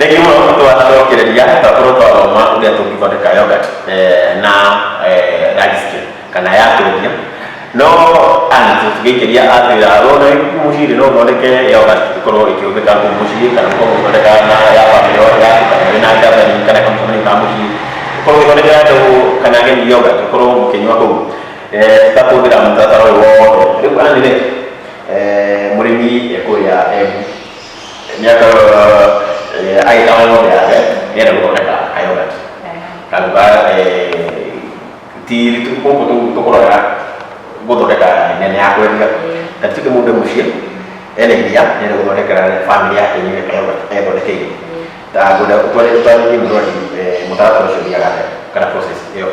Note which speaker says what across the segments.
Speaker 1: Thank you muno twathokereria twakorwo ma uria tungithondeka yogurt na register kana ya kwendia no ani tugikiria atira rona muciri no thondeke yogurt ikorwo ikihũthĩka muciri kana gũthondeka na ya family yogurt kana na ndabani kana kampuni ka muciri ikorwo ithondeka andũ kana geni yogurt ikorwo mũkĩnyua kũu tũkahũthĩra mũtaratara ũyũ wothe rĩu ani rĩ mũrĩmi ekũrĩa miaka agĩtawa ng'ombe yake nĩenda gũthondeka yogurt karuga ti gũkũ tũkũrora gũthondeka nene ya kwendia na tuge mũndũ mũciĩ ena iria nĩenda gũthondekera family yake ethondekeire ta ngũda ũtwarĩrie mũrori mũtaratara ũcio thiaga kana process ĩyo.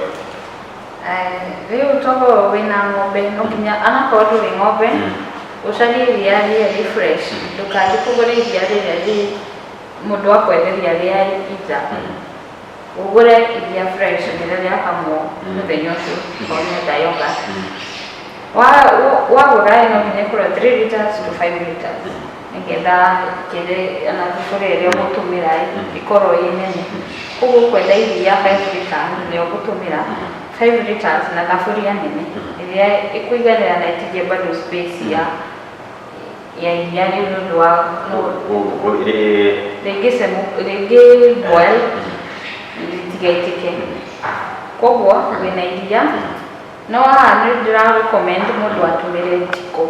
Speaker 2: Rĩu tokorwo wĩna ng'ombe no nginya anakorwo ndũrĩ ng'ombe ũcarie iria rĩrĩa fresh ndũkathiĩ kũgũra iria rĩrĩa mũndũ akwenderia rĩa ija ũgũre iria fresh rĩrĩa rĩakamwo mũthenya ũcio okorwo nĩũrenda yogurt wagũra no nginya ĩkorwo 3 liters to 5 liters nĩgetha ona thaburia ĩrĩa ũgũtũmĩra ĩkorwo ĩ nene koguo ũkwenda iria 5 liters nĩyo ũgũtũmĩra 5 liters na thaburia nene ĩrĩa ĩkũiganĩra na ĩtige bado space ya iria rĩu nĩũndũ wa rĩngĩ boil rĩtigaitĩke koguo wĩna iria no haha nĩndĩra-recommend mũndũ atũmĩre njiko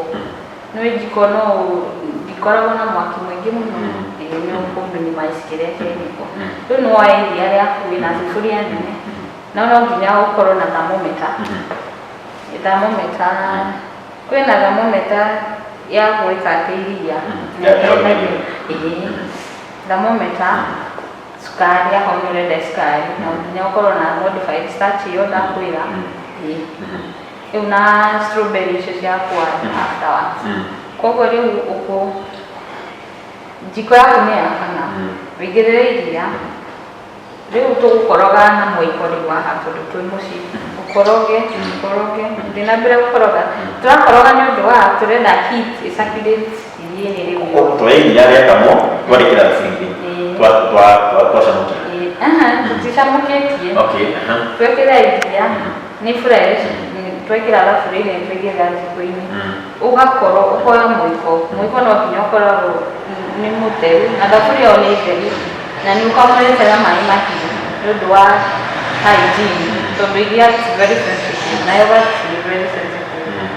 Speaker 2: nĩ njiko no ndikoragwo na mwaki mũingĩ mũno nĩ ũkũ-minimize kĩrĩa kĩ njiko rĩu nĩwoya iria rĩaku wĩna thuburia nene no nginya ũkorwo na thermometer kwĩna thermometer ya gwĩka atĩ iria thermometer sukari akorwo nĩũrenda sukari no nginya ũkorwo na modified starch ĩyo ndakwĩra rĩu na strawberry icio ciaku afterwards koguo rĩu njiko yaku nĩyakana wĩigĩrĩre iria rĩu tũgũkoroga na mũiko rĩu haha tondũ twĩ mũciĩ ũkoroge thiĩ na mbere gũkoroga tũrakoroga nĩũndũ wa tũrenda heat ĩcirculate iria-inĩ rĩu
Speaker 1: twoya iria rĩakamwo twarĩkĩra thaburia-inĩ twacamũkia
Speaker 2: tũticamũkĩtie twekĩra iria nĩ fresh twekĩra thaburia-inĩ twĩigĩrĩra njiko-inĩ ũkoya mũiko no nginya ũkoragwo nĩ mũtheru na thaburia ĩyo nĩ theru na nĩ ũkamũretera maĩ mahiũ nĩũndũ wa hygiene tondũ iria ti very sensitive na yogurt ti very sensitive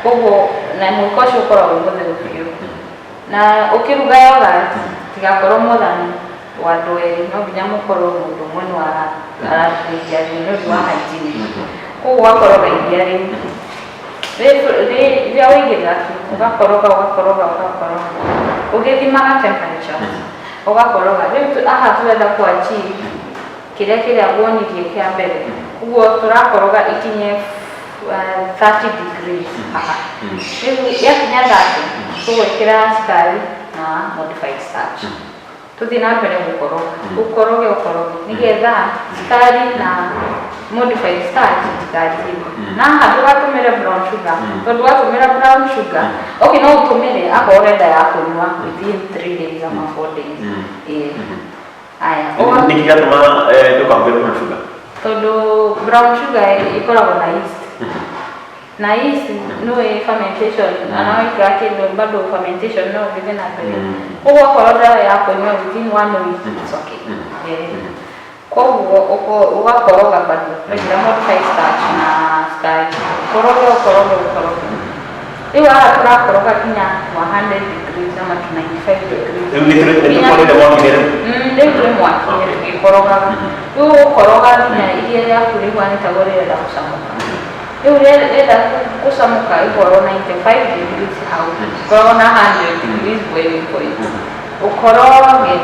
Speaker 2: koguo na mũiko ũcio ũkoragwo mũtheru biũ na ũkĩruga yogurt tigakorwo more than andũ erĩ no nginya mũkorwo mũndũ ũmwe nĩ arathĩnja nĩũndũ wa hygiene koguo ũgakoroga iria rĩu rĩrĩa waigĩrĩra ũgakoroga ũgĩthimaga temperature ũgakoroga rĩu haha tũrenda kũ-achieve kĩrĩa wonirie kĩa mbere ũguo tũrakoroga ikinye 30 degrees haha rĩu yakinya 30 tũgwĩkĩra cukari na modified starch tũthiĩ na mbere gũkoroge nĩgetha cukari na modified starch itigathiĩ na haha ndũgatũmĩre brown sugar tondũ watũmĩra brown sugar no ũtũmĩre akorwo ũrenda ya kũnyua within 3 days ama 4 days
Speaker 1: nĩkĩ gatũma ndũkahũthĩre brown sugar
Speaker 2: tondũ brown sugar ĩkoragwo na yeast na yeast no fermentation no ĩkĩra kĩndũ bado fermentation no gĩthiĩ na mbere koguo akorwo ũrenda ya kũnyua within 1 week it's okay koguo ũgakoroga bado wekĩra modified starch na sukari ũkoroge rĩu haha tũrakoroga nginya 100 degrees ama 95 degrees
Speaker 1: rĩu nĩtũrĩte mwaki-inĩ
Speaker 2: rĩu tũrĩ mwaki-inĩ tũgĩkorogaga rĩu ũgũkoroga nginya iria rĩaku rĩhuana ta rĩrenda gũcamũka rĩu rĩrenda gũcamũka ĩkorwo 95 degrees hau ũkorwo na 100 degrees boiling point ũkoroge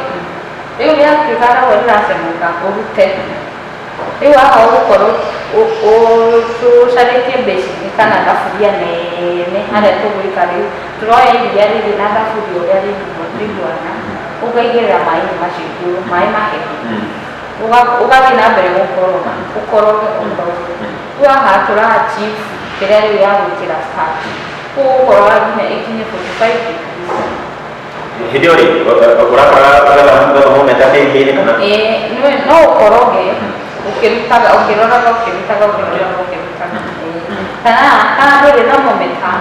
Speaker 2: rĩu rĩatuĩka rĩu rĩracamũka ũrute rĩu haha ũgũkorwo tũcarĩtie mbĩcini kana thaburia nene harĩa tũgwĩka rĩu tũroya iria rĩrĩ na thaburia ũrĩa rĩhuana ũkaigĩrĩra maĩ macio igũrũ maĩ mahehu ũgathiĩ na mbere gũkoroga rĩu haha tũra-achieve kĩrĩa rĩu ya gwĩkĩra starch koguo ũkoroga nginya ĩkinye 45 degrees
Speaker 1: hĩndĩ ĩyo rĩ ũrakora thermometer gateithie kana
Speaker 2: no ukoroge ukirutaga kana nduri na momenta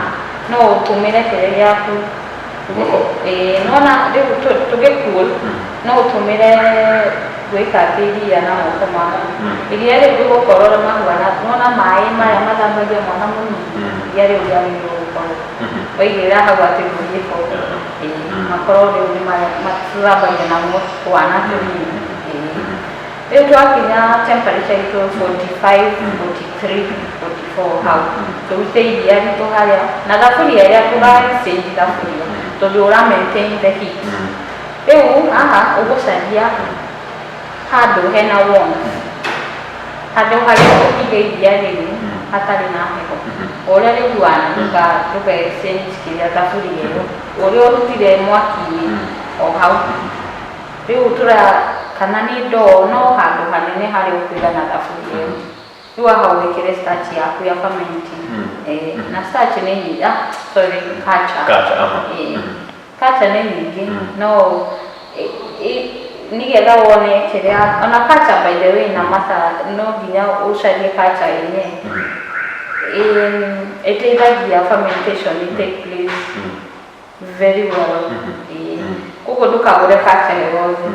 Speaker 2: no utumire tere yaku nona riu tugikul no utumire gwika iria na moko maku iria riu gukorora mahuana nona mai maria mathambagia mwana munini iria riu riagirwo gukorwo waigira hau ati guthiko makorwo riu ni mathambagia namo twana tunini riu twakinya temperature itu 45 43 44 hau turute iria ritu haria na thaburia iria turacenji thaburia tondu ura maintain the heat riu aha ugucaria handu hena warmth handu haria ukiga iria riu hatari na heho uria riguana tugecenji kiria thaburia iyo uria urutire mwaki-ini o hau riu kana ni ndoo no handu hanene haria ukwiga na thaburia iyo riu aha wikire starch yaku ya fermenting na starch ni nyingi kacha ni nyingi no nigetha wone kiria ona kacha by the way na masa no nginya ucarie kacha yenye iteithagia fermentation take place very well kuko ndukagure kacha yothe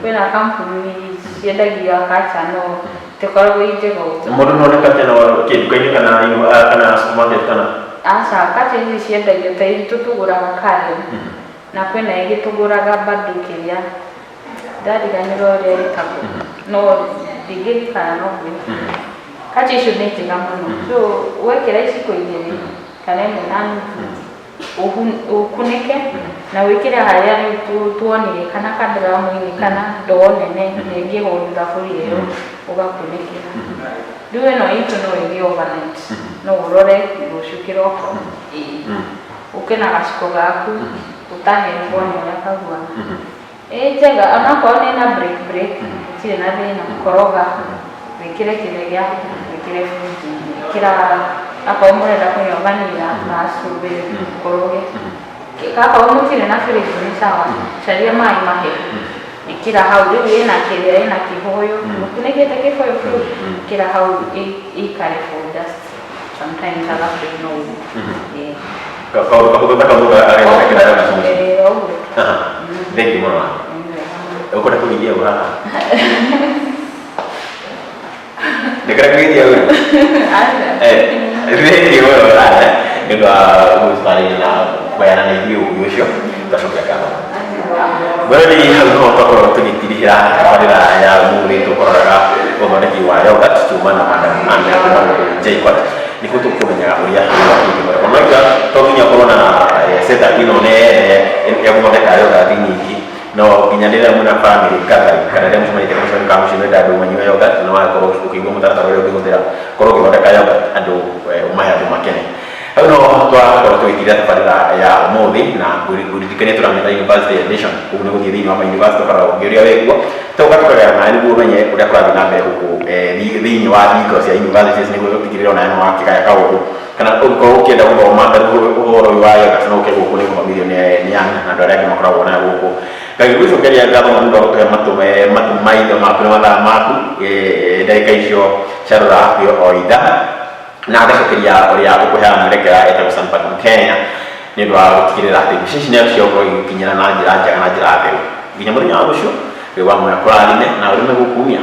Speaker 2: kwina kampuni ciendagia kacha no tikoragwo injega
Speaker 1: mundu noneka tena kindu-ini kana supermarket kana
Speaker 2: asa kacha ici ciendagio ta ici tutuguraga kari na kwina ingi tuguraga bado kiria ndariganirwo uria itagwo no ndingirikana no kacha icio ni njega muno so wekira iciko igiri kana imwe na ukunike na wikire haria tuonire kana kadiramu-ini kana ndoo nene ningi gundu thaburia iyo ugakunikira riu ino itu no igi overnight no urore ruciu kiroko ukina gaciko gaku utahe mbone uria kaguana njega onakorwo ni na break tiri na thina koroga wikire kiria giaku wikire kira akorwo murenda kunywa vanilla na strawberry koroge akorwo mutire na fridge ni sawa caria mai mahehu ikira hau riu ina kiria ina kihoyo mukunigite kihoyo kiu ikira hau ikare for just sometimes alafu no
Speaker 1: thank you mama uko na kuingia uhaha dekara kuingia wewe thank you mama ndio usali na bayana na hiyo ushio tashoka kama bali hapo tokoro tugitirira barira ya muri tukoraga uthondeki wa yogurt tuma na manda kuma jaipot ni kutu kumenya uria kwa maana toginya corona seta kino ne ya kuthondeka yogurt nyingi no kinyanira muna family kana ndio mshimani kama kama shimeda ndo manyo yogurt no akoro ukigwa mutata wale ukigondera koro kuthondeka yogurt ando umaya ndo makene no twa twikira tabarira ya umuthi na guririkania turamenya University Edition kuno guthithini wa university para ugiria wegwa tukatukaga na ni gumenye uria kurathi na mbere huku thini wa thiko cia universities ni gutikirira na no akigaya kawo kana uko ukienda guthoma uhoro wa yoga kana ukigwa kuni kwa milioni ni yana na ndore yake makoragwo na guku ngagwicokeria ngatho mundo twa matumaido makuru mathaa maku ndagika icio carora yo oida na ndacokeria uria ukuhea mwerekera eta gusampa Kenya ni ndwa gutigirira ati bici ni acio ko ikinyana na njira njega na njira theru nginya muthenya wa rucio we wa mwe kurarime na urime gukumia